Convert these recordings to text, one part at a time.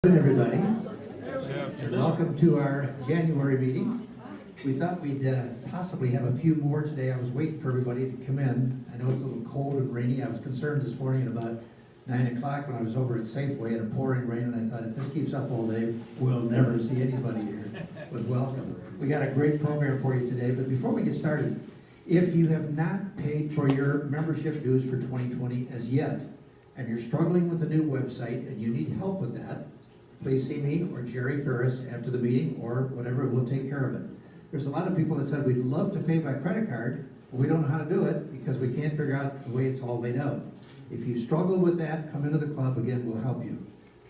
Good, everybody, and welcome to our January meeting. We thought we'd possibly have a few more today. I was waiting for everybody to come in. I know it's a little cold and rainy. I was concerned this morning at about 9 o'clock when I was over at Safeway in a pouring rain, and I thought if this keeps up all day, we'll never see anybody here. But welcome. We got a great program for you today, but before we get started, if you have not paid for your membership dues for 2020 as yet, and you're struggling with the new website and you need help with that, please see me or Jerry Ferris after the meeting or whatever, we'll take care of it. There's a lot of people that said we'd love to pay by credit card, but we don't know how to do it because we can't figure out the way it's all laid out. If you struggle with that, come into the club, again, we'll help you.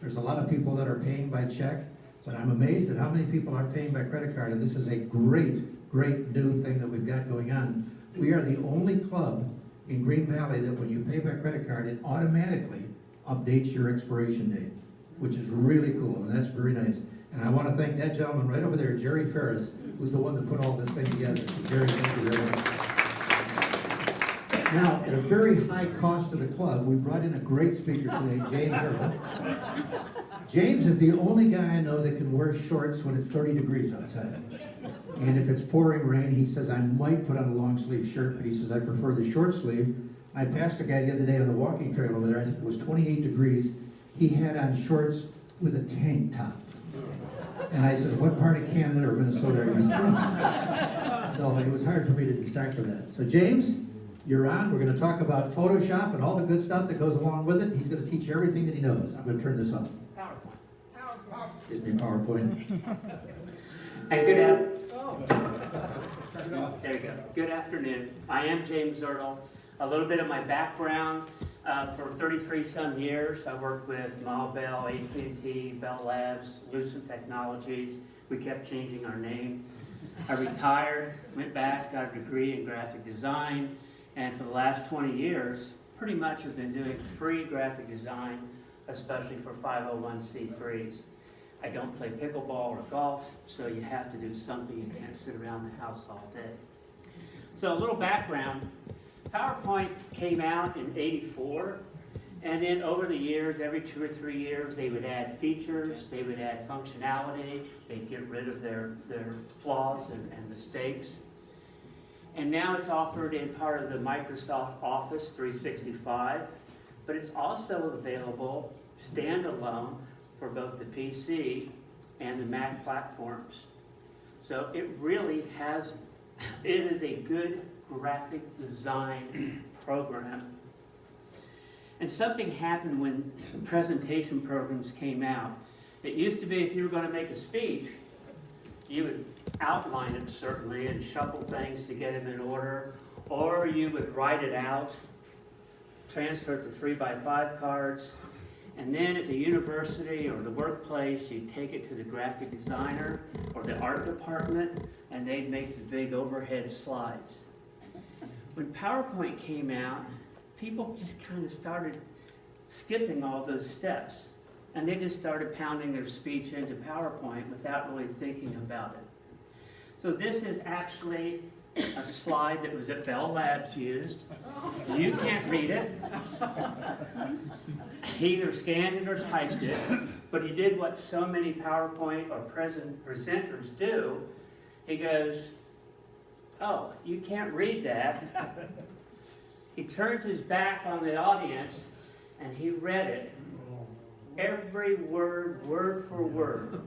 There's a lot of people that are paying by check, but I'm amazed at how many people aren't paying by credit card, and this is a great, great new thing that we've got going on. We are the only club in Green Valley that when you pay by credit card, it automatically updates your expiration date, which is really cool, and that's very nice. And I want to thank that gentleman right over there, Jerry Ferris, who's the one that put all this thing together. So Jerry, thank you very much. Now, at a very high cost to the club, we brought in a great speaker today, James Ertel. James is the only guy I know that can wear shorts when it's 30 degrees outside. And if it's pouring rain, he says, I might put on a long sleeve shirt, but he says, I prefer the short sleeve. I passed a guy the other day on the walking trail over there, I think it was 28 degrees. He had on shorts with a tank top. And I said, what part of Canada or Minnesota are you from? So it was hard for me to decipher that. So James, you're on. We're going to talk about Photoshop and all the good stuff that goes along with it. He's going to teach you everything that he knows. I'm going to turn this off. PowerPoint. Excuse me, PowerPoint. And there you go. Good afternoon. I am James Ertel. A little bit of my background. For 33 some years, I worked with Bell, AT&T, Bell Labs, Lucent Technologies. We kept changing our name. I retired, went back, got a degree in graphic design, and for the last 20 years, pretty much have been doing free graphic design, especially for 501c3s. I don't play pickleball or golf, so you have to do something. You can't sit around the house all day. So a little background. PowerPoint came out in '84, and then over the years, every 2 or 3 years, they would add features, they would add functionality, they'd get rid of their flaws and mistakes. And now it's offered in part of the Microsoft Office 365, but it's also available standalone for both the PC and the Mac platforms. So it is a good graphic design program. And something happened when presentation programs came out. It used to be if you were going to make a speech, you would outline it certainly and shuffle things to get them in order, or you would write it out, transfer it to 3x5 cards, and then at the university or the workplace, you'd take it to the graphic designer or the art department, and they'd make the big overhead slides. When PowerPoint came out, people just kind of started skipping all those steps. And they just started pounding their speech into PowerPoint without really thinking about it. So this is actually a slide that was at Bell Labs used. You can't read it. He either scanned it or typed it, but he did what so many PowerPoint or presenters do. He goes, oh, you can't read that. He turns his back on the audience and he read it. Every word, word for word.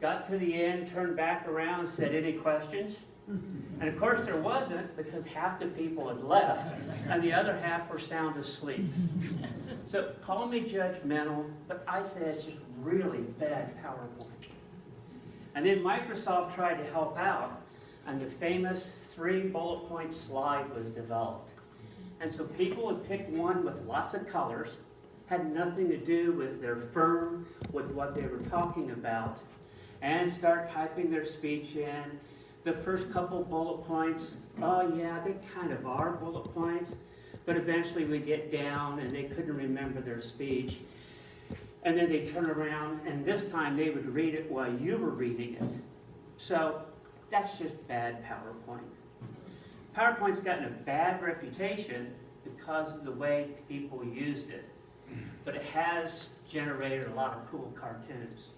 Got to the end, turned back around, said, any questions? And of course there wasn't, because half the people had left and the other half were sound asleep. So call me judgmental, but I say it's just really bad PowerPoint. And then Microsoft tried to help out, and the famous 3 bullet point slide was developed. And so people would pick one with lots of colors, had nothing to do with their firm, with what they were talking about, and start typing their speech in. The first couple bullet points, oh yeah, they kind of are bullet points, but eventually we get down and they couldn't remember their speech. And then they turn around, and this time they would read it while you were reading it. So that's just bad PowerPoint. PowerPoint's gotten a bad reputation because of the way people used it. But it has generated a lot of cool cartoons.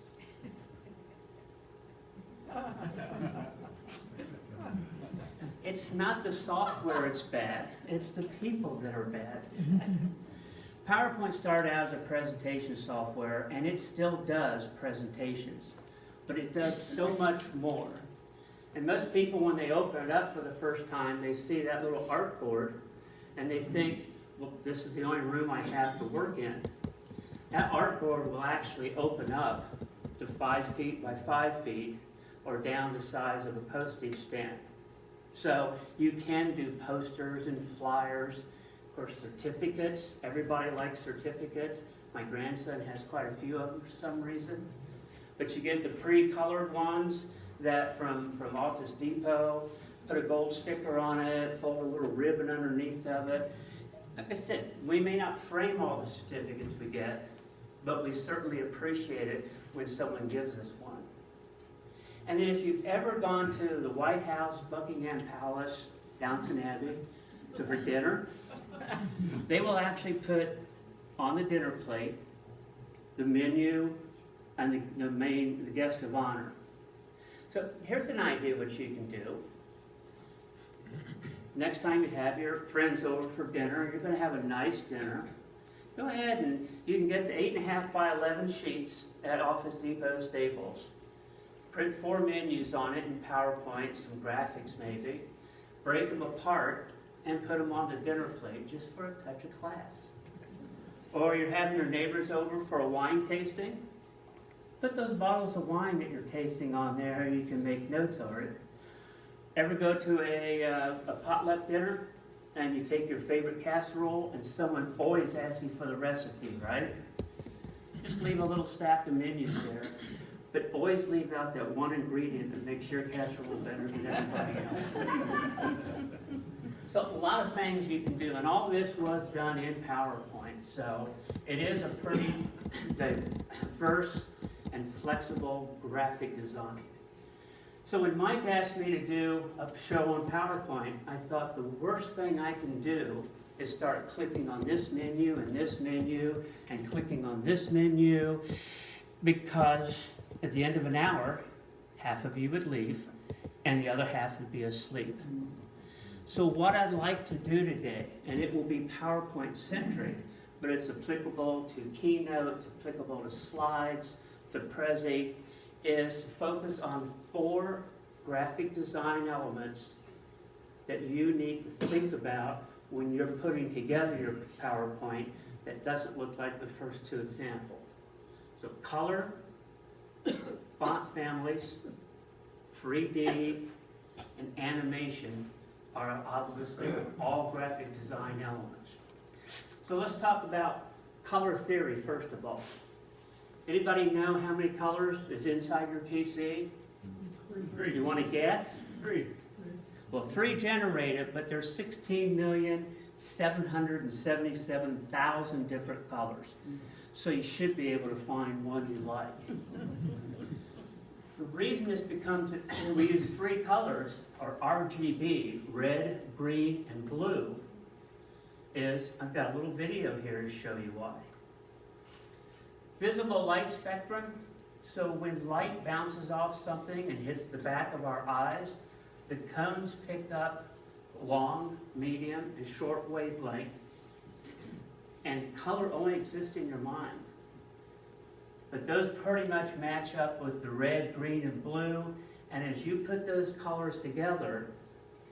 It's not the software that's bad, it's the people that are bad. PowerPoint started out as a presentation software, and it still does presentations, but it does so much more. And most people, when they open it up for the first time, they see that little artboard, and they think, well, this is the only room I have to work in. That artboard will actually open up to 5 feet by 5 feet, or down the size of a postage stamp. So you can do posters and flyers, of course certificates. Everybody likes certificates. My grandson has quite a few of them for some reason. But you get the pre-colored ones that from Office Depot, put a gold sticker on it, fold a little ribbon underneath of it. Like I said, we may not frame all the certificates we get, but we certainly appreciate it when someone gives us one. And then if you've ever gone to the White House, Buckingham Palace, Downton Abbey, for dinner, they will actually put on the dinner plate the menu and the guest of honor. So here's an idea what you can do. Next time you have your friends over for dinner, you're going to have a nice dinner. Go ahead and you can get the 8.5 by 11 sheets at Office Depot Staples. Print 4 menus on it in PowerPoint, some graphics maybe. Break them apart and put them on the dinner plate just for a touch of class. Or you're having your neighbors over for a wine tasting. Put those bottles of wine that you're tasting on there, you can make notes of it. Ever go to a potluck dinner and you take your favorite casserole and someone always asks you for the recipe, right? Just leave a little stack of menus there, but always leave out that one ingredient that makes your casserole better than everybody else. So a lot of things you can do, and all this was done in PowerPoint. So it is a pretty diverse and flexible graphic design. So when Mike asked me to do a show on PowerPoint, I thought the worst thing I can do is start clicking on this menu and clicking on this menu, because at the end of an hour, half of you would leave and the other half would be asleep. So what I'd like to do today, and it will be PowerPoint centric, but it's applicable to Keynote, it's applicable to slides, to Prezi, is to focus on 4 graphic design elements that you need to think about when you're putting together your PowerPoint that doesn't look like the first 2 examples. So color, font families, 3D, and animation are obviously all graphic design elements. So let's talk about color theory first of all. Anybody know how many colors is inside your PC? 3. You want to guess? 3. Well, 3 generated, but there's 16,777,000 different colors. So you should be able to find one you like. The reason this becomes, we use 3 colors, or RGB, red, green, and blue, is, I've got a little video here to show you why. Visible light spectrum, so when light bounces off something and hits the back of our eyes, the cones pick up long, medium, and short wavelength, and color only exists in your mind. But those pretty much match up with the red, green, and blue, and as you put those colors together,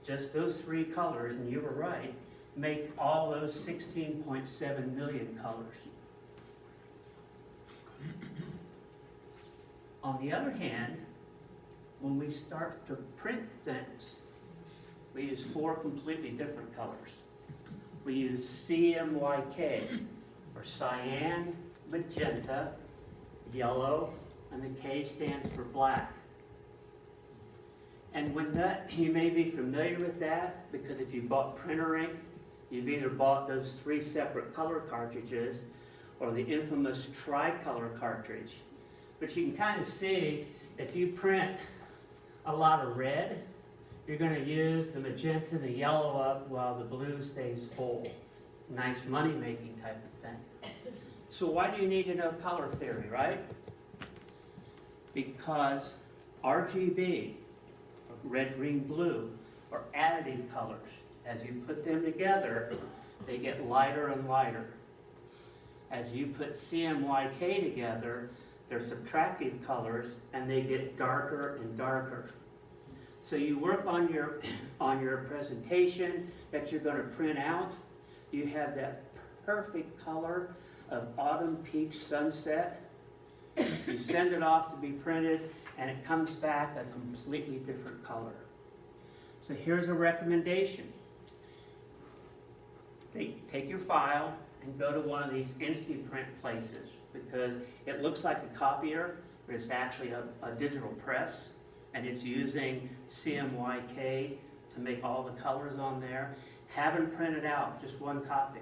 just those 3 colors, and you were right, make all those 16.7 million colors. On the other hand, when we start to print things, we use 4 completely different colors. We use CMYK, or cyan, magenta, yellow, and the K stands for black. And when that, you may be familiar with that, because if you bought printer ink, you've either bought those 3 separate color cartridges, or the infamous tricolor cartridge. But you can kind of see, if you print a lot of red, you're going to use the magenta, the yellow up, while the blue stays full. Nice money-making type of thing. So why do you need to know color theory, right? Because RGB, red, green, blue, are additive colors. As you put them together, they get lighter and lighter. As you put CMYK together, they're subtractive colors and they get darker and darker. So you work on your presentation that you're going to print out. You have that perfect color of autumn peach sunset. You send it off to be printed and it comes back a completely different color. So here's a recommendation. Take your file and go to one of these InstaPrint places because it looks like a copier, but it's actually a digital press, and it's using CMYK to make all the colors on there. Have them printed out, just one copy.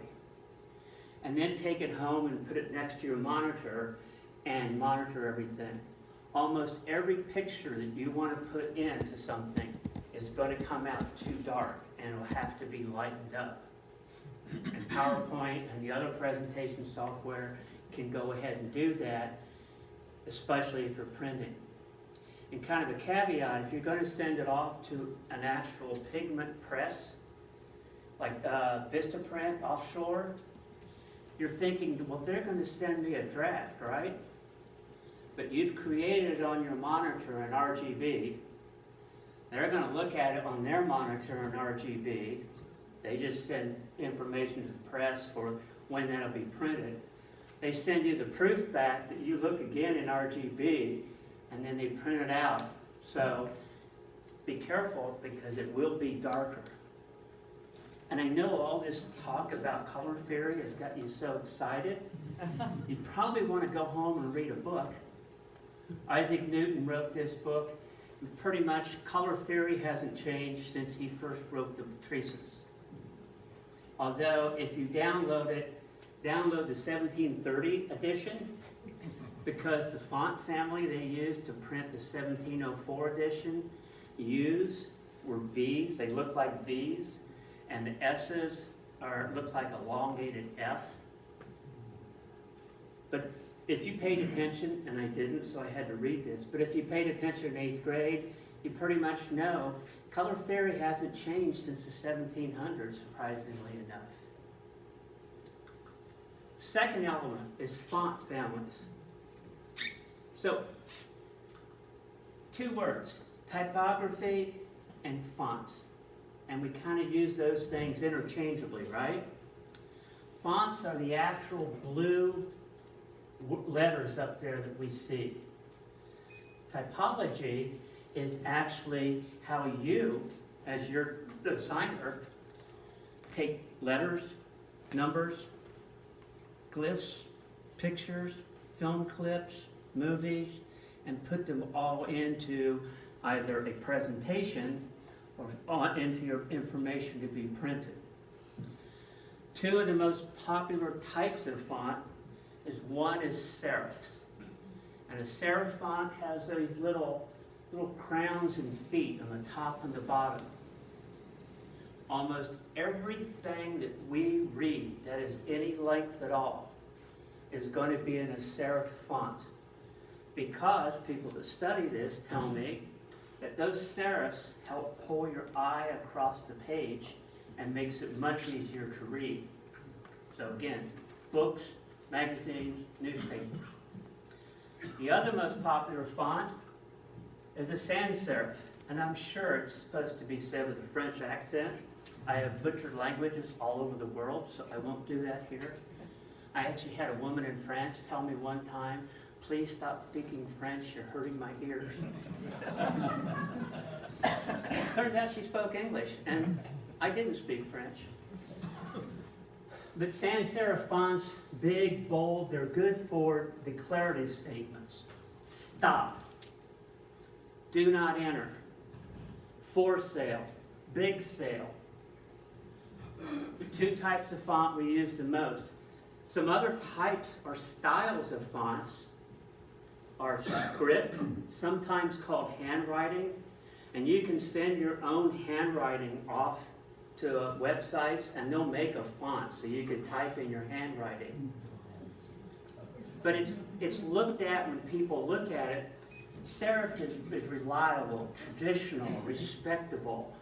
And then take it home and put it next to your monitor and monitor everything. Almost every picture that you want to put into something is going to come out too dark and it will have to be lightened up. And PowerPoint and the other presentation software can go ahead and do that, especially if you're printing. And kind of a caveat, if you're going to send it off to an actual pigment press, like Vistaprint offshore, you're thinking, well, they're going to send me a draft, right? But you've created it on your monitor in RGB. They're going to look at it on their monitor in RGB. They just send information to the press for when that'll be printed. They send you the proof back that you look again in RGB, and then they print it out. So be careful because it will be darker. And I know all this talk about color theory has got you so excited. You probably want to go home and read a book. Isaac Newton wrote this book. Pretty much color theory hasn't changed since he first wrote the treatise. Although if you download the 1730 edition, because the font family they used to print the 1704 edition, U's were V's, they look like V's, and the S's look like elongated F. But if you paid attention, and I didn't, so I had to read this, but if you paid attention in 8th grade, you pretty much know color theory hasn't changed since the 1700s, surprisingly enough. Second element is font families. So, two words, typography and fonts. And we kind of use those things interchangeably, right? Fonts are the actual blue letters up there that we see. Typology is actually how you, as your designer, take letters, numbers, glyphs, pictures, film clips, movies, and put them all into either a presentation or into your information to be printed. Two of the most popular types of font is one is serifs. And a serif font has those little crowns and feet on the top and the bottom. Almost everything that we read that is any length at all is going to be in a serif font. Because people that study this tell me that those serifs help pull your eye across the page and makes it much easier to read. So again, books, magazines, newspapers. The other most popular font is a sans serif, and I'm sure it's supposed to be said with a French accent. I have butchered languages all over the world, so I won't do that here. I actually had a woman in France tell me one time, "Please stop speaking French, you're hurting my ears." Turns out she spoke English, and I didn't speak French. But sans serif fonts, big, bold, they're good for declarative statements. Stop. Do not enter. For sale. Big sale. The two types of font we use the most. Some other types or styles of fonts are script, sometimes called handwriting, and you can send your own handwriting off to websites and they'll make a font so you can type in your handwriting. but it's looked at when people look at it. Serif is reliable, traditional, respectable.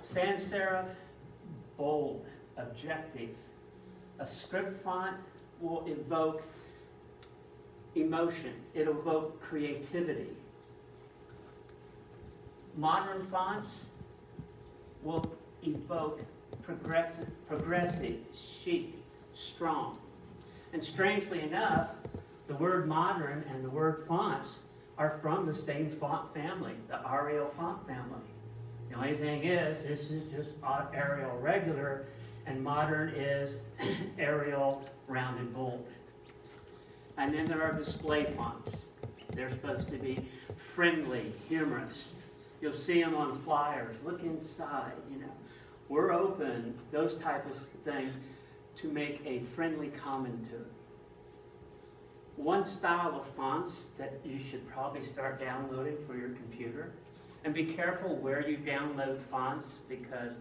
Sans serif, bold, objective. A script font will evoke emotion. It'll evoke creativity. Modern fonts will evoke progressive, chic, strong. And strangely enough, the word modern and the word fonts are from the same font family, the Arial font family. The only thing is, this is just Arial regular, and modern is Arial rounded bold. And then there are display fonts. They're supposed to be friendly, humorous. You'll see them on flyers. Look inside, you know. We're open, those type of things, to make a friendly comment to. One style of fonts that you should probably start downloading for your computer, and be careful where you download fonts, because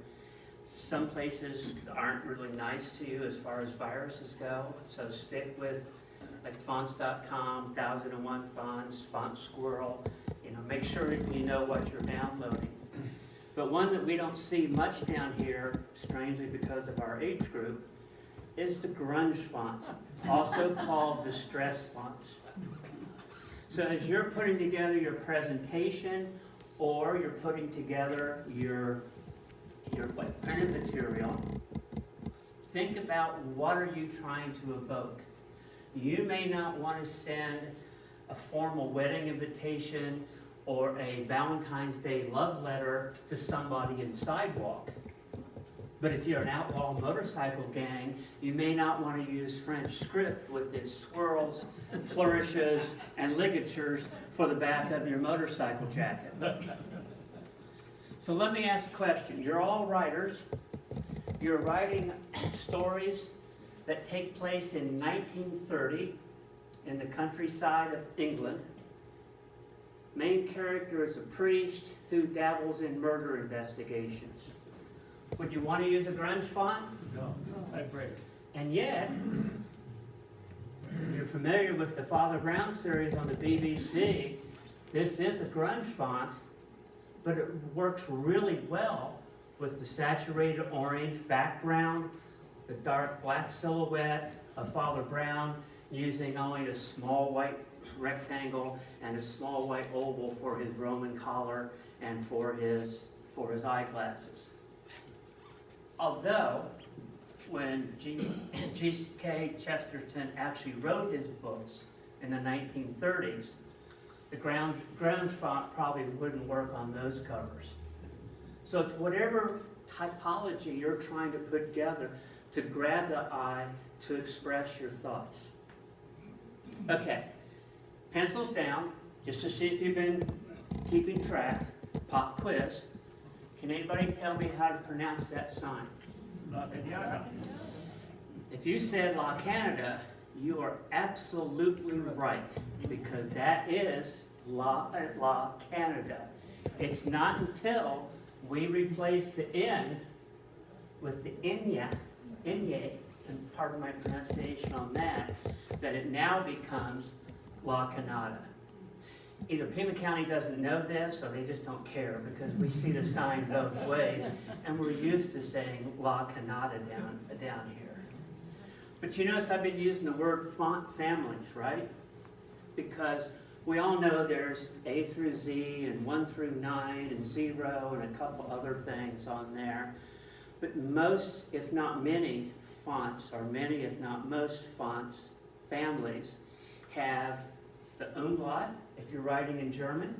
some places aren't really nice to you as far as viruses go. So stick with like fonts.com, 1001 Fonts, Font Squirrel. You know, make sure you know what you're downloading. But one that we don't see much down here, strangely because of our age group, is the grunge font, also called distress fonts. So as you're putting together your presentation, or you're putting together your like printed material, think about what are you trying to evoke. You may not want to send a formal wedding invitation or a Valentine's Day love letter to somebody in Sidewalk. But if you're an outlaw motorcycle gang, you may not want to use French script with its swirls, flourishes, and ligatures for the back of your motorcycle jacket. So let me ask a question. You're all writers. You're writing stories that take place in 1930 in the countryside of England. Main character is a priest who dabbles in murder investigations. Would you want to use a grunge font? No, I break. And yet, if you're familiar with the Father Brown series on the BBC, this is a grunge font, but it works really well with the saturated orange background, the dark black silhouette of Father Brown using only a small white rectangle and a small white oval for his Roman collar and for his eyeglasses. Although, when G.K. Chesterton actually wrote his books in the 1930s, the grunge font probably wouldn't work on those covers. So it's whatever typology you're trying to put together to grab the eye, to express your thoughts. Okay, pencils down, just to see if you've been keeping track. Pop quiz. Can anybody tell me how to pronounce that sign? La Canada. If you said La Canada, you are absolutely right, because that is La Canada. It's not until we replace the N with the Inya, and pardon my pronunciation on that, that it now becomes La Canada. Either Pima County doesn't know this, or they just don't care, because we see the sign both ways, and we're used to saying La Canada down here. But you notice I've been using the word font families, right? Because we all know there's A through Z, and 1 through 9, and 0, and a couple other things on there. But most, if not many, fonts, or many, if not most fonts, families, have the umlaut, if you're writing in German,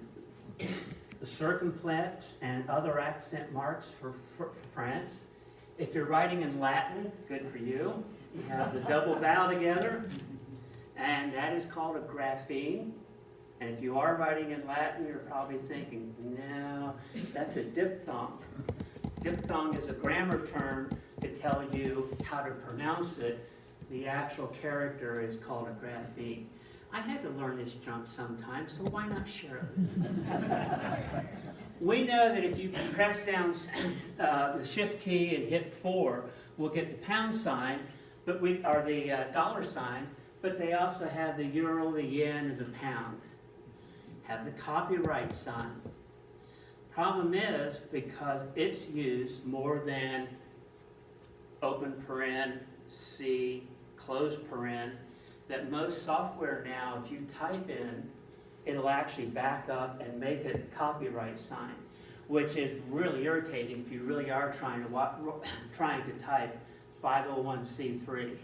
the circumflex and other accent marks for France. If you're writing in Latin, good for you. You have the double vowel together, and that is called a grapheme. And if you are writing in Latin, you're probably thinking, no, that's a diphthong. Diphthong is a grammar term to tell you how to pronounce it. The actual character is called a grapheme. I had to learn this junk sometime, so why not share it? We know that if you press down the shift key and hit 4, we'll get the pound sign, but or the dollar sign, but they also have the euro, the yen, and the pound. Have the copyright sign. Problem is, because it's used more than open paren, C, close paren, that most software now, if you type in, it'll actually back up and make a copyright sign, which is really irritating if you really are trying to type 501c3.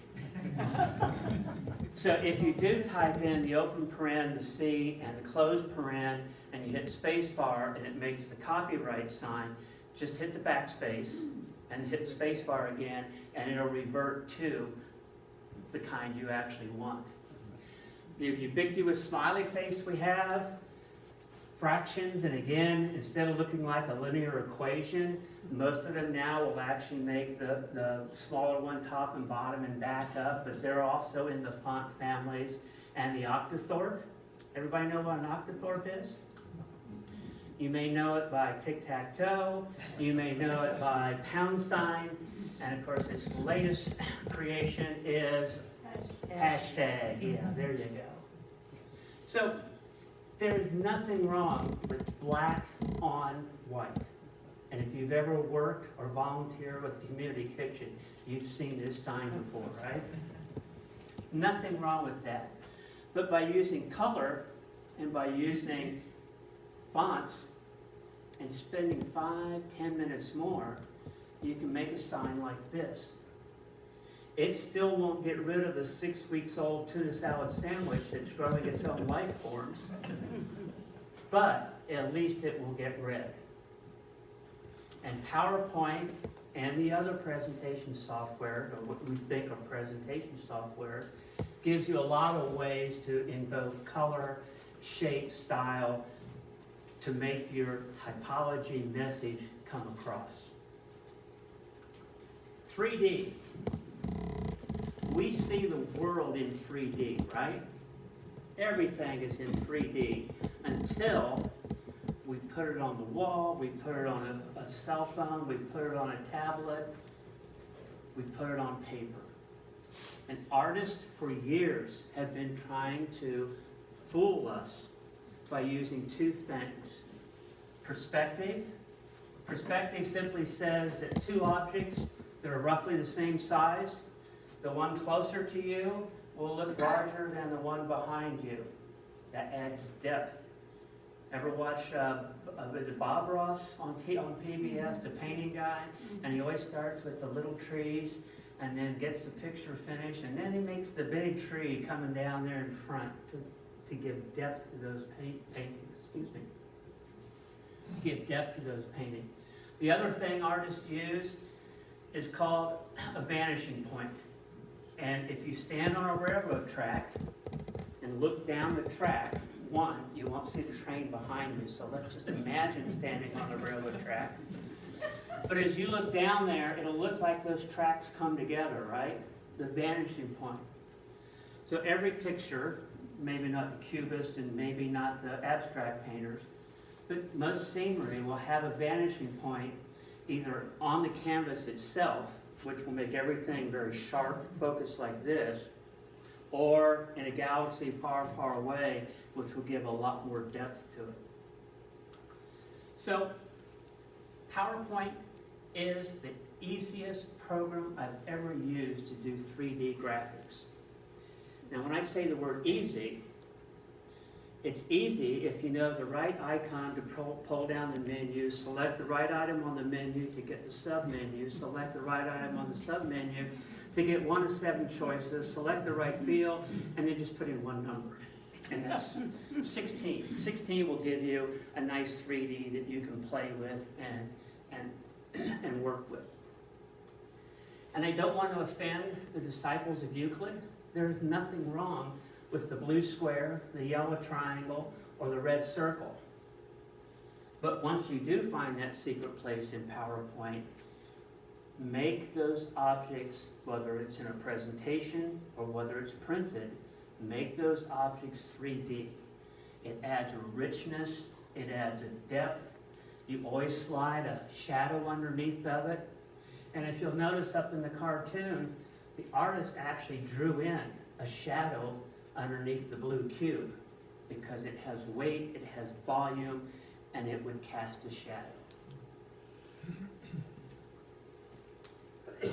So if you do type in the open paren, the C, and the closed paren, and you hit space bar and it makes the copyright sign, just hit the backspace and hit space bar again, and it'll revert to the kind you actually want. The ubiquitous smiley face we have, fractions, and again, instead of looking like a linear equation, most of them now will actually make the smaller one top and bottom and back up, but they're also in the font families. And the octothorpe. Everybody know what an octothorpe is? You may know it by tic-tac-toe, you may know it by pound sign, and of course its latest creation is hashtag. Yeah, there you go. So there is nothing wrong with black on white. And if you've ever worked or volunteered with a community kitchen, you've seen this sign before, right? Nothing wrong with that. But by using color and by using fonts and spending 5-10 minutes more, you can make a sign like this. It still won't get rid of the 6 weeks old tuna salad sandwich that's growing its own life forms, but at least it will get red. And PowerPoint and the other presentation software, or what we think are presentation software, gives you a lot of ways to invoke color, shape, style, to make your typology message come across. 3D. We see the world in 3D, right? Everything is in 3D until we put it on the wall, we put it on a cell phone, we put it on a tablet, we put it on paper. And artists for years have been trying to fool us by using two things. Perspective. Perspective simply says that two objects that are roughly the same size, the one closer to you will look larger than the one behind you. That adds depth. Ever watch is it Bob Ross on PBS, the painting guy? And he always starts with the little trees and then gets the picture finished, and then he makes the big tree coming down there in front to give depth to those paintings. Excuse me. To give depth to those paintings. The other thing artists use is called a vanishing point. And if you stand on a railroad track and look down the track, one, you won't see the train behind you. So let's just imagine standing on a railroad track. But as you look down there, it'll look like those tracks come together, right? The vanishing point. So every picture, maybe not the cubist and maybe not the abstract painters, but most scenery will have a vanishing point either on the canvas itself, which will make everything very sharp, focused like this, or in a galaxy far, far away, which will give a lot more depth to it. So, PowerPoint is the easiest program I've ever used to do 3D graphics. Now, when I say the word easy, it's easy if you know the right icon to pull down the menu, select the right item on the menu to get the sub-menu, select the right item on the sub-menu to get one of 7 choices, select the right field, and then just put in one number. And that's 16. 16 will give you a nice 3D that you can play with and work with. And I don't want to offend the disciples of Euclid. There's nothing wrong with the blue square, the yellow triangle, or the red circle. But once you do find that secret place in PowerPoint, make those objects, whether it's in a presentation or whether it's printed, make those objects 3D. It adds a richness, it adds a depth. You always slide a shadow underneath of it. And if you'll notice up in the cartoon, the artist actually drew in a shadow underneath the blue cube because it has weight, it has volume, and it would cast a shadow.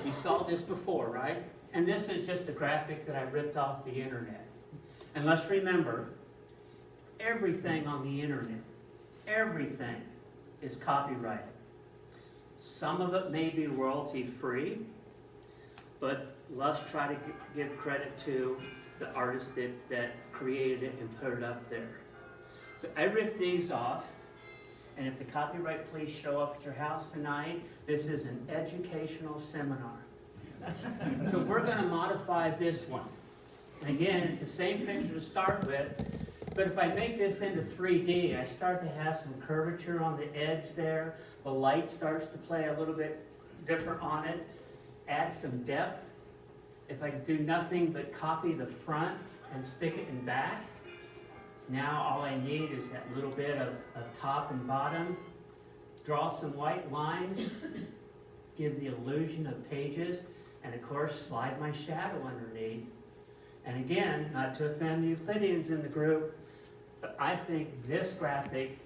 You saw this before, right? And this is just a graphic that I ripped off the internet. And let's remember, everything on the internet, everything is copyrighted. Some of it may be royalty-free, but let's try to give credit to the artist that created it and put it up there. So I ripped these off, and if the copyright police show up at your house tonight, this is an educational seminar. So we're going to modify this one. And again, it's the same picture to start with, but if I make this into 3D, I start to have some curvature on the edge there. The light starts to play a little bit different on it. Add some depth. If I do nothing but copy the front and stick it in back, now all I need is that little bit of top and bottom. Draw some white lines, give the illusion of pages, and of course slide my shadow underneath. And again, not to offend the Euclideans in the group, but I think this graphic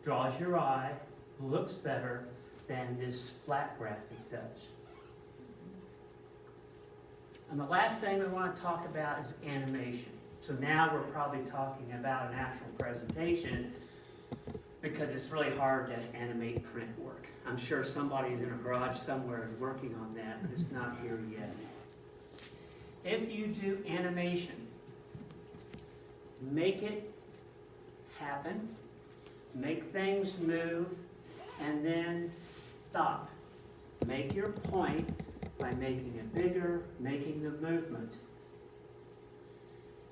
draws your eye, looks better than this flat graphic does. And the last thing we want to talk about is animation. So now we're probably talking about an actual presentation because it's really hard to animate print work. I'm sure somebody's in a garage somewhere is working on that, but it's not here yet. If you do animation, make it happen, make things move, and then stop. Make your point by making it bigger, making the movement.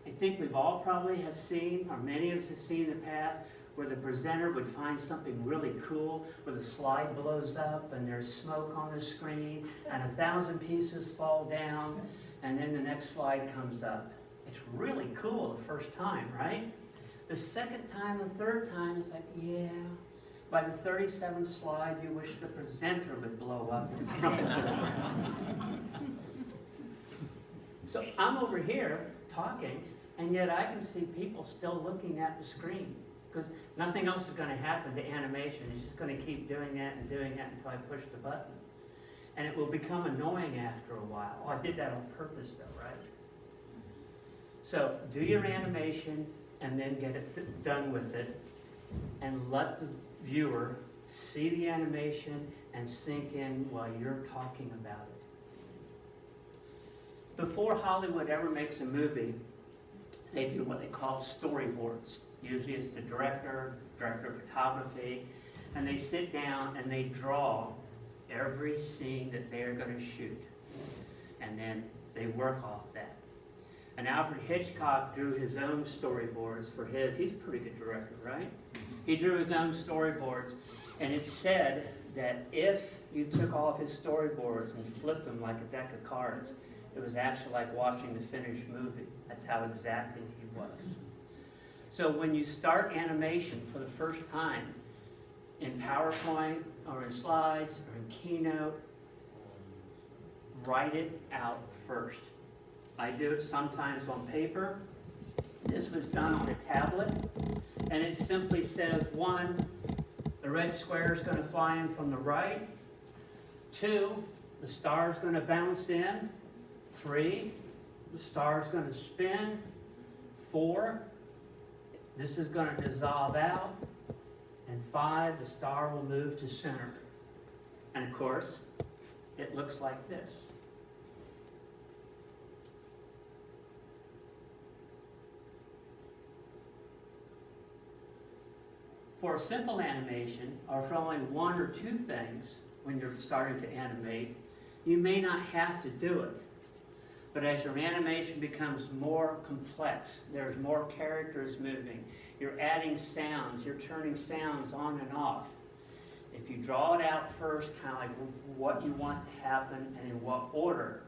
I think we've all probably have seen, or many of us have seen in the past, where the presenter would find something really cool, where the slide blows up and there's smoke on the screen and 1,000 pieces fall down, and then the next slide comes up. It's really cool the first time, right? The second time, the third time, it's like, yeah. By the 37th slide, you wish the presenter would blow up in front of you. So I'm over here talking, and yet I can see people still looking at the screen because nothing else is going to happen to animation. It's just going to keep doing that and doing that until I push the button. And it will become annoying after a while. Oh, I did that on purpose though, right? So do your animation and then get it done with it and let the viewer see the animation and sink in while you're talking about it. Before Hollywood ever makes a movie, they do what they call storyboards. Usually it's the director of photography, and they sit down and they draw every scene that they're going to shoot. And then they work off that. And Alfred Hitchcock drew his own storyboards for he's a pretty good director, right? He drew his own storyboards, and it said that if you took all of his storyboards and flipped them like a deck of cards, it was actually like watching the finished movie. That's how exactly he was. So when you start animation for the first time in PowerPoint or in slides or in Keynote, write it out first. I do it sometimes on paper. This was done on a tablet, and it simply says, 1, the red square is going to fly in from the right. 2, the star is going to bounce in. 3, the star is going to spin. 4, this is going to dissolve out. And 5, the star will move to center. And of course, it looks like this. For a simple animation, or for only 1 or 2 things, when you're starting to animate, you may not have to do it. But as your animation becomes more complex, there's more characters moving, you're adding sounds, you're turning sounds on and off. If you draw it out first, kind of like what you want to happen and in what order,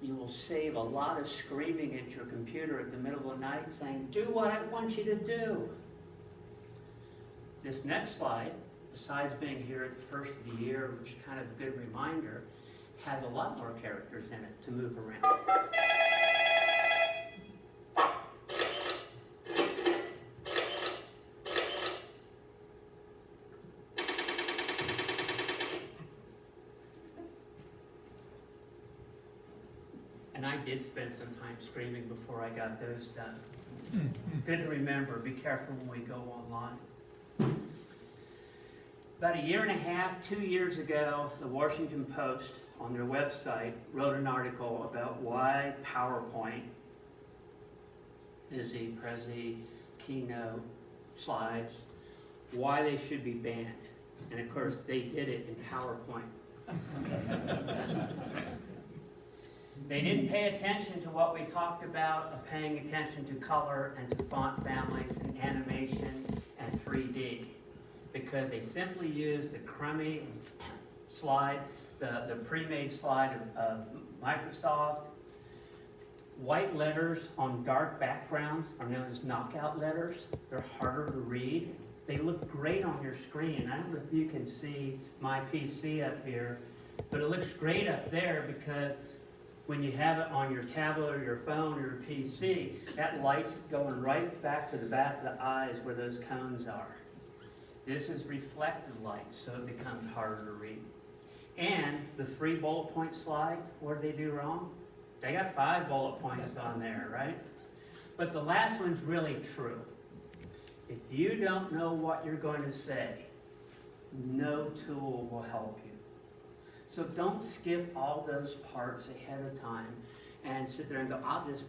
you will save a lot of screaming at your computer at the middle of the night saying, do what I want you to do. This next slide, besides being here at the first of the year, which is kind of a good reminder, has a lot more characters in it to move around. And I did spend some time screaming before I got those done. Good to remember, be careful when we go online. About a year and a half, 2 years ago, the Washington Post on their website wrote an article about why PowerPoint is the Prezi keynote slides, why they should be banned. And of course, they did it in PowerPoint. They didn't pay attention to what we talked about of paying attention to color and to font families and animation and 3D, because they simply used the crummy slide, the pre-made slide of Microsoft. White letters on dark backgrounds are known as knockout letters. They're harder to read. They look great on your screen. I don't know if you can see my PC up here, but it looks great up there because when you have it on your tablet or your phone or your PC, that light's going right back to the back of the eyes where those cones are. This is reflected light, so it becomes harder to read. And the 3 bullet point slide, what did they do wrong? They got 5 bullet points on there, right? But the last one's really true. If you don't know what you're going to say, no tool will help you. So don't skip all those parts ahead of time and sit there and go, I'll just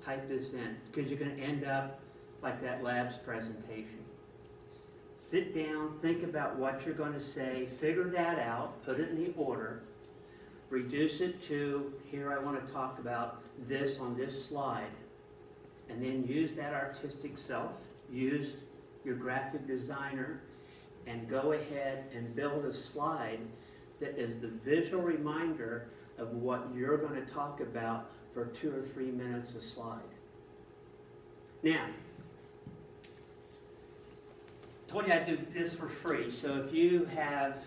type this in, because you're going to end up like that labs presentation. Sit down, think about what you're going to say, figure that out, put it in the order, reduce it to, here I want to talk about this on this slide, and then use that artistic self, use your graphic designer, and go ahead and build a slide that is the visual reminder of what you're going to talk about for 2 or 3 minutes a slide. Now, I told you I do this for free, so if you have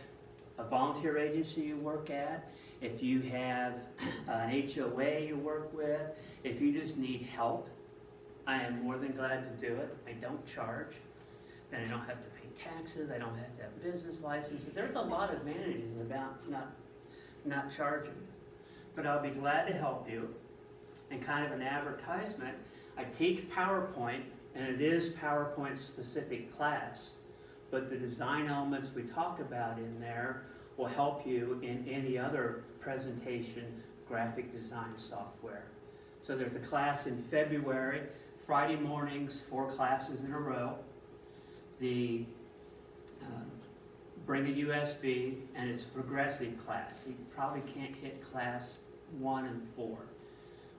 a volunteer agency you work at, if you have an HOA you work with, if you just need help, I am more than glad to do it. I don't charge. Then I don't have to pay taxes. I don't have to have business licenses. There's a lot of advantages about not charging. But I'll be glad to help you. And kind of an advertisement, I teach PowerPoint, and it is PowerPoint specific class. But the design elements we talk about in there will help you in any other presentation graphic design software. So there's a class in February, Friday mornings, 4 classes in a row. The bring a USB, and it's a progressive class. You probably can't hit class 1 and 4,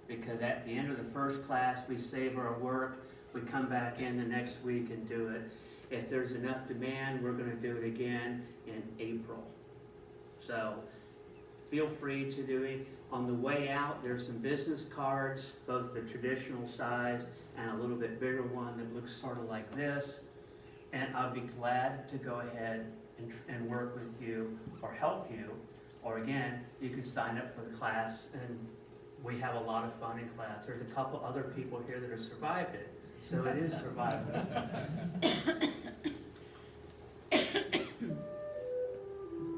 because at the end of the first class, we save our work, we come back in the next week and do it. If there's enough demand, we're going to do it again in April. So feel free to do it. On the way out, there's some business cards, both the traditional size and a little bit bigger one that looks sort of like this. And I'll be glad to go ahead and work with you or help you. Or again, you can sign up for the class, and we have a lot of fun in class. There's a couple other people here that have survived it, so it is survival.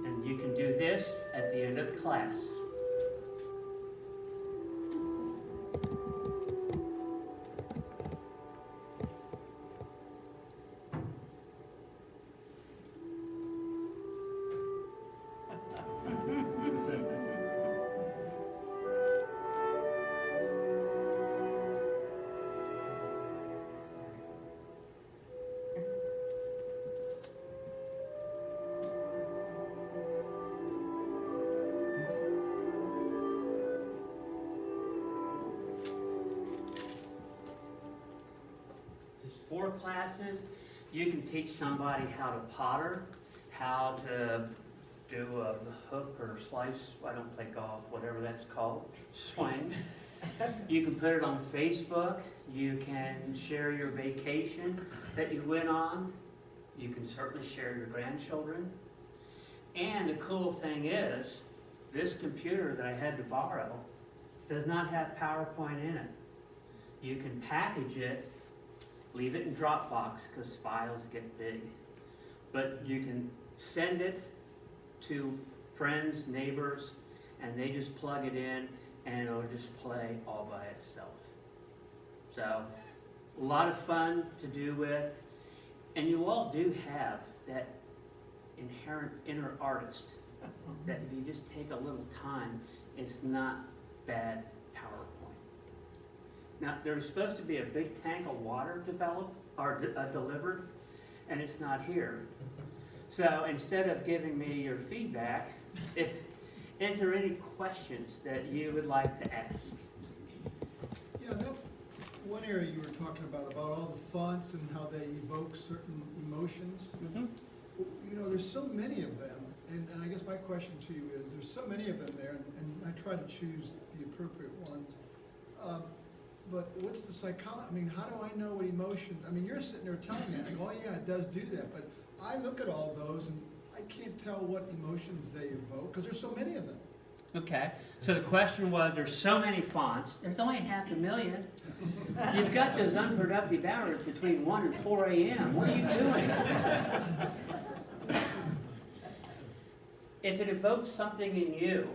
And you can do this at the end of the class. There's 4 classes. You can teach somebody how to potter, how to do a hook or slice, I don't play golf, whatever that's called, swing. You can put it on Facebook. You can share your vacation that you went on. You can certainly share your grandchildren. And the cool thing is, this computer that I had to borrow does not have PowerPoint in it. You can package it, leave it in Dropbox because files get big. But you can send it to friends, neighbors, and they just plug it in and it'll just play all by itself. So, a lot of fun to do with. And you all do have that inherent inner artist that if you just take a little time, it's not bad PowerPoint. Now, there's supposed to be a big tank of water developed or delivered, and it's not here. So instead of giving me your feedback, is there any questions that you would like to ask? Yeah, that one area you were talking about all the fonts and how they evoke certain emotions. Mm-hmm. You know, there's so many of them, and I guess my question to you is, there's so many of them there, and I try to choose the appropriate ones. But what's the psychology? I mean, how do I know what emotions? I mean, you're sitting there telling me, oh yeah, it does do that, but I look at all those and I can't tell what emotions they evoke because there's so many of them. Okay, so the question was, there's so many fonts, there's only 500,000. You've got those unproductive hours between 1 and 4 a.m. What are you doing? If it evokes something in you,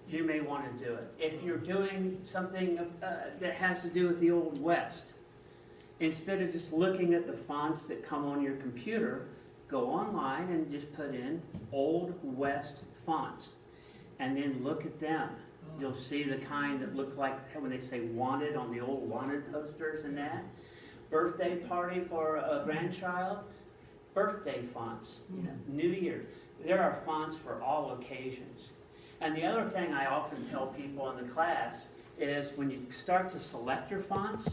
you may want to do it. If you're doing something that has to do with the Old West, instead of just looking at the fonts that come on your computer, go online and just put in Old West fonts. And then look at them. You'll see the kind that look like when they say wanted on the old wanted posters and that. Birthday party for a grandchild, birthday fonts, you know, New Year's. There are fonts for all occasions. And the other thing I often tell people in the class is when you start to select your fonts,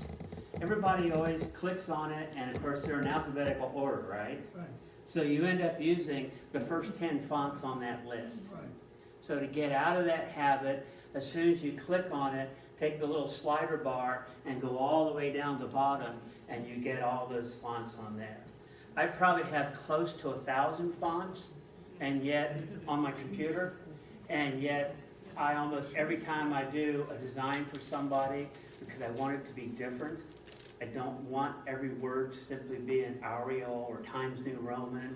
everybody always clicks on it, and of course they're in alphabetical order, right? Right, So you end up using the first 10 fonts on that list. right. So to get out of that habit, as soon as you click on it, take the little slider bar and go all the way down the bottom, and you get all those fonts on there. I probably have close to 1,000 fonts, and yet on my computer, and yet I almost every time I do a design for somebody, because I want it to be different, I don't want every word to simply be an Arial or Times New Roman,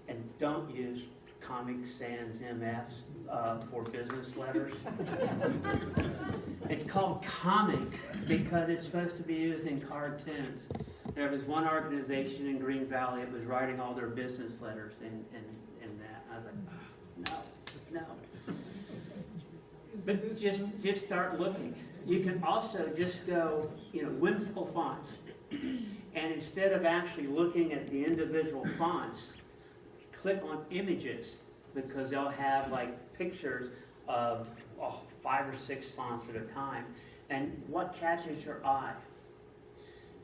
and don't use Comic Sans MFs for business letters. It's called comic because it's supposed to be used in cartoons. There was one organization in Green Valley that was writing all their business letters in that. I was like, no. But just start looking. You can also just go, whimsical fonts. And instead of actually looking at the individual fonts, click on images because they'll have like pictures of 5 or 6 fonts at a time. And what catches your eye?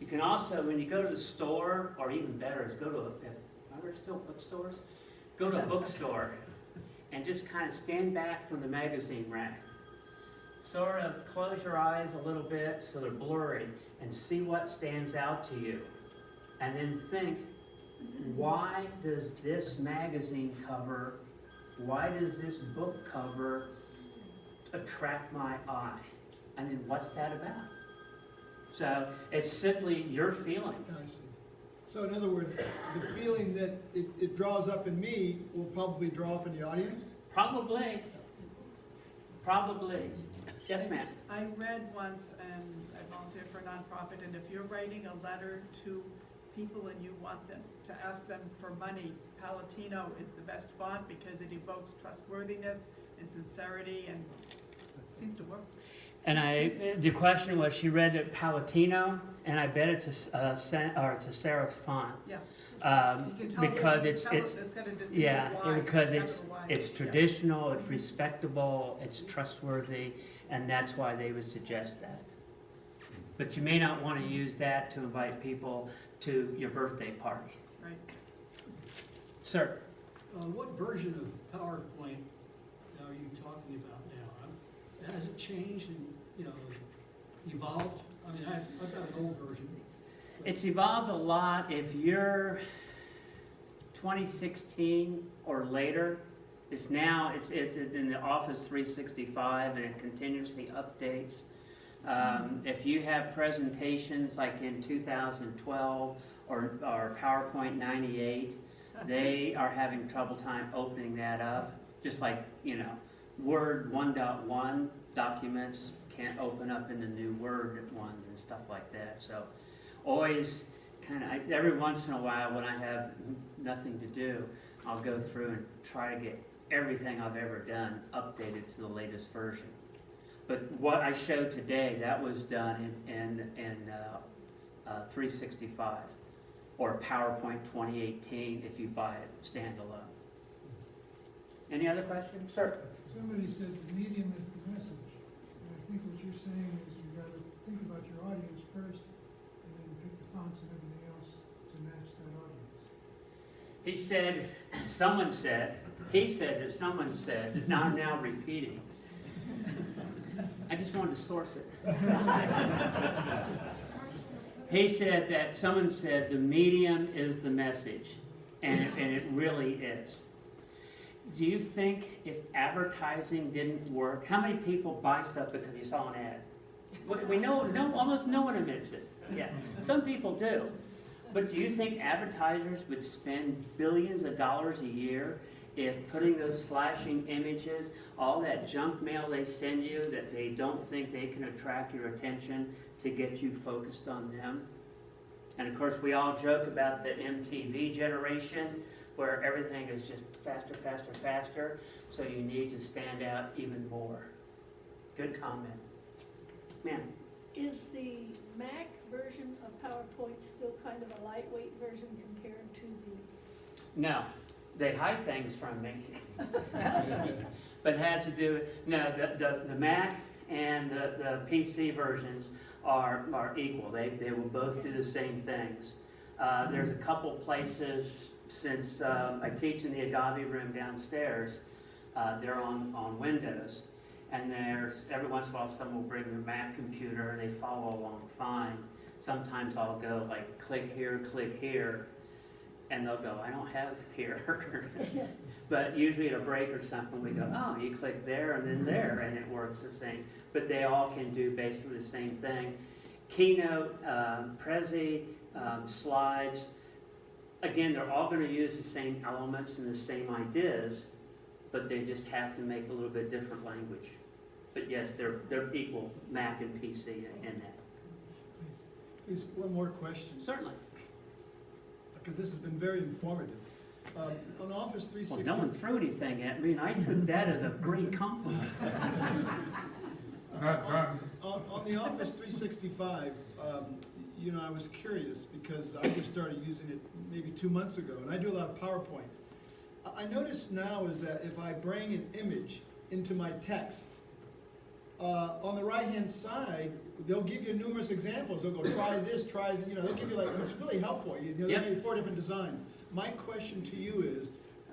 You can also, when you go to the store, or even better, is go to are there still bookstores? Go to a bookstore and just kind of stand back from the magazine rack. Sort of close your eyes a little bit so they're blurry and see what stands out to you. And then think, why does this magazine cover, why does this book cover attract my eye? And then what's that about? So it's simply your feeling. I see. So in other words, the feeling that it draws up in me will probably draw up in the audience? Probably. Probably. Yes, ma'am. I read once, and I volunteer for a nonprofit, and if you're writing a letter to people and you want them to ask them for money, Palatino is the best font because it evokes trustworthiness and sincerity, and it seems to work. And the question was, she read it Palatino, and I bet it's a serif font. Yeah. Um, You can tell because me- it's tell us it's got a distinct yeah, Y, because that's it's the Y. it's Yeah. traditional, it's respectable, it's trustworthy, and that's why they would suggest that. But you may not want to use that to invite people to your birthday party. Right. Sir? What version of PowerPoint are you talking about now? Has it changed and, evolved? I mean, I've got an old version. It's evolved a lot. If you're 2016 or later, It's now, it's in the Office 365 and it continuously updates. If you have presentations like in 2012 or PowerPoint 98, they are having trouble time opening that up. Just like, Word 1.1 documents can't open up in the new Word one and stuff like that. So always every once in a while when I have nothing to do, I'll go through and try to get everything I've ever done updated to the latest version. But what I showed today, that was done in 365 or PowerPoint 2018 if you buy it standalone. Any other questions? Sir? Somebody said the medium is the message. And I think what you're saying is you gotta think about your audience first and then pick the fonts and everything else to match that audience. He said that someone said, and I'm now repeating. I just wanted to source it. He said that someone said the medium is the message, and it really is. Do you think if advertising didn't work, how many people buy stuff because you saw an ad? We know, almost no one admits it. Yeah, some people do. But do you think advertisers would spend billions of dollars a year if putting those flashing images, all that junk mail they send you that they don't think they can attract your attention to get you focused on them? And of course, we all joke about the MTV generation where everything is just faster, faster, faster, so you need to stand out even more. Good comment. Ma'am? Is the Mac version of PowerPoint still kind of a lightweight version compared to the... No, they hide things from me. But it has to do, no, the Mac and the PC versions are equal. They will both do the same things. There's a couple places, since I teach in the Agave room downstairs, they're on Windows. And there's, every once in a while, someone will bring their Mac computer and they follow along fine. Sometimes I'll go like, click here, and they'll go, I don't have here. But usually at a break or something, we go, oh, you click there and then there, and it works the same. But they all can do basically the same thing. Keynote, Prezi, slides, again, they're all going to use the same elements and the same ideas, but they just have to make a little bit different language. But yes, they're equal, Mac and PC in that. Please, one more question, Certainly. because this has been very informative. On Office Well, 360. no one threw anything at me, and I took that as a great compliment. On the Office 365, I was curious because I just started using it maybe 2 months ago, and I do a lot of PowerPoints. I notice now is that if I bring an image into my text, on the right-hand side, they'll give you numerous examples. They'll go, try this, they'll give you it's really helpful. They'll give you 4 different designs. My question to you is,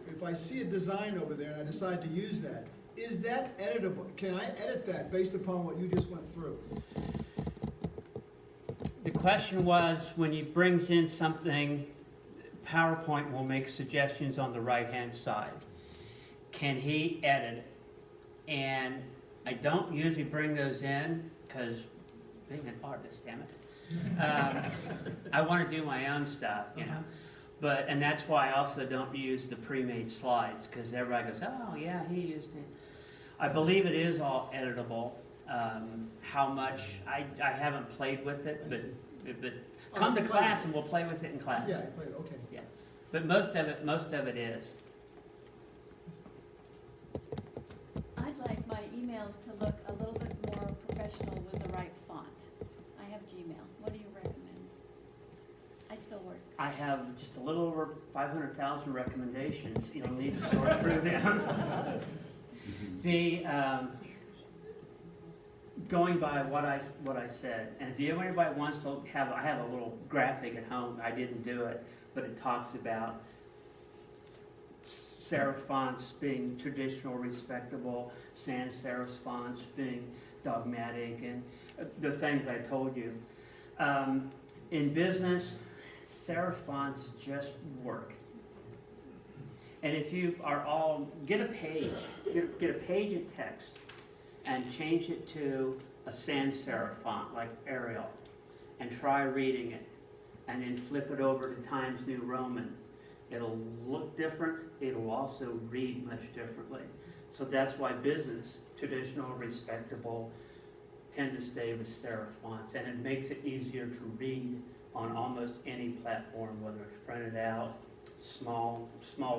if I see a design over there and I decide to use that, is that editable? Can I edit that based upon what you just went through? The question was, when he brings in something, PowerPoint will make suggestions on the right-hand side. Can he edit it? And I don't usually bring those in, because being an artist, damn it, I want to do my own stuff, and that's why I also don't use the pre-made slides, because everybody goes, oh yeah, he used it. I believe it is all editable. How much, I haven't played with it, but come to class and we'll play with it in class. Yeah, I played, okay. Yeah, but most of it is. I'd like my emails to look a little bit more professional with the right font. I have Gmail. What do you recommend? I still work. I have just a little over 500,000 recommendations. You'll need to sort through them. Going by what I said, and if anybody wants to have, I have a little graphic at home. I didn't do it, but it talks about serif fonts being traditional, respectable, sans serif fonts being dogmatic, and the things I told you. In business, serif fonts just work. And if you are all, get a page of text and change it to a sans serif font like Ertel and try reading it. And then flip it over to Times New Roman. It'll look different, it'll also read much differently. So that's why business, traditional, respectable, tend to stay with serif fonts, and it makes it easier to read on almost any platform, whether it's printed out, small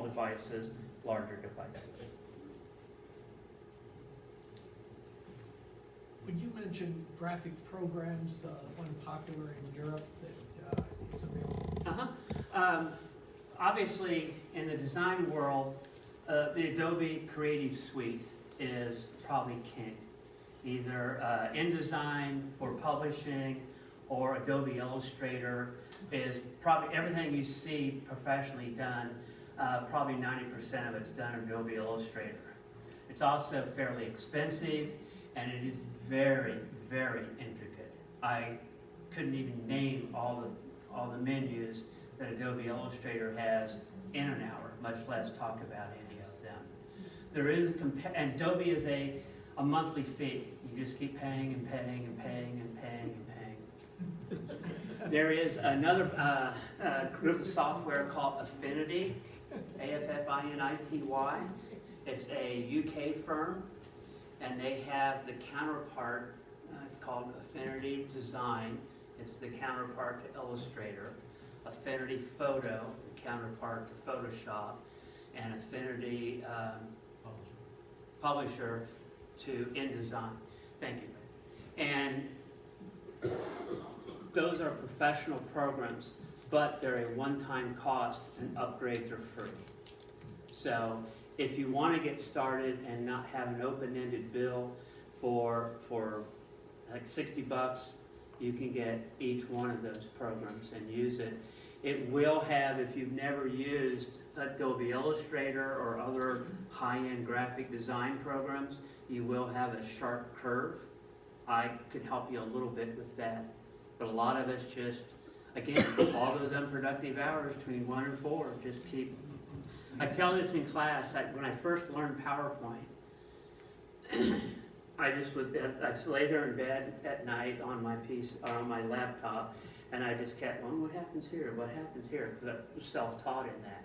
devices, larger devices. When you mentioned graphic programs, one popular in Europe that is available. Obviously, in the design world, the Adobe Creative Suite is probably king. Either InDesign for publishing or Adobe Illustrator is probably everything you see professionally done, probably 90% of it's done in Adobe Illustrator. It's also fairly expensive, and it is very, very intricate. I couldn't even name all the menus that Adobe Illustrator has in an hour, much less talk about any of them. There is and Adobe is a monthly fee. You just keep paying and paying and paying and paying and paying. There is another group of software called Affinity, AFFINITY. It's a UK firm, and they have the counterpart, it's called Affinity Design. It's the counterpart to Illustrator. Affinity Photo, the counterpart to Photoshop, and Affinity Publisher to InDesign. Thank you. And those are professional programs, but they're a one-time cost, and upgrades are free. So if you want to get started and not have an open-ended bill for like $60, you can get each one of those programs and use it. It will have, if you've never used Adobe Illustrator or other high-end graphic design programs, you will have a sharp curve. I could help you a little bit with that. But a lot of it's just, again, all those unproductive hours between 1 and 4, just keep. I tell this in class, when I first learned PowerPoint, I just lay there in bed at night on my on my laptop, and I just kept going, what happens here? What happens here? Because I was self-taught in that.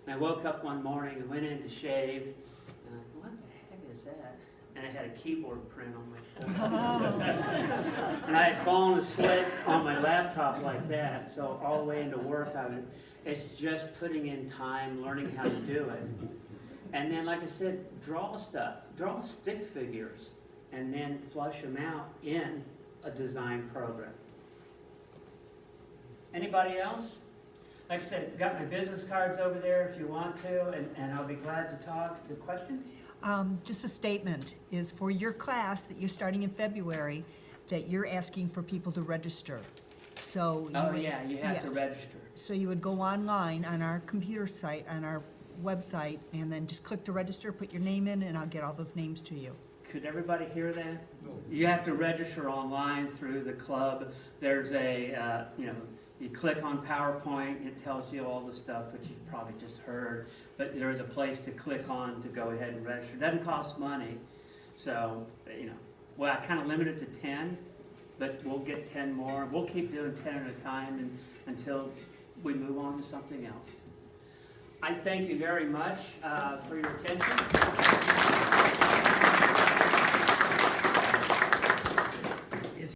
And I woke up one morning and went in to shave, and I thought, what the heck is that? And I had a keyboard print on my forehead. And I had fallen asleep on my laptop like that, so all the way into work, it's just putting in time, learning how to do it. And then, like I said, draw stick figures, and then flush them out in a design program. Anybody else? Like I said, got my business cards over there if you want to, and I'll be glad to talk. Good question? Just a statement is for your class that you're starting in February, that you're asking for people to register. So Oh, yeah, you have to yes. register. So you would go online on our computer site, on our website, and then just click to register, put your name in, and I'll get all those names to you. Could everybody hear that? No. You have to register online through the club. There's a, you click on PowerPoint, it tells you all the stuff that you've probably just heard, but there's a place to click on to go ahead and register. It doesn't cost money, so, well, I kind of limit it to 10, but we'll get 10 more. We'll keep doing 10 at a time until we move on to something else. I thank you very much for your attention.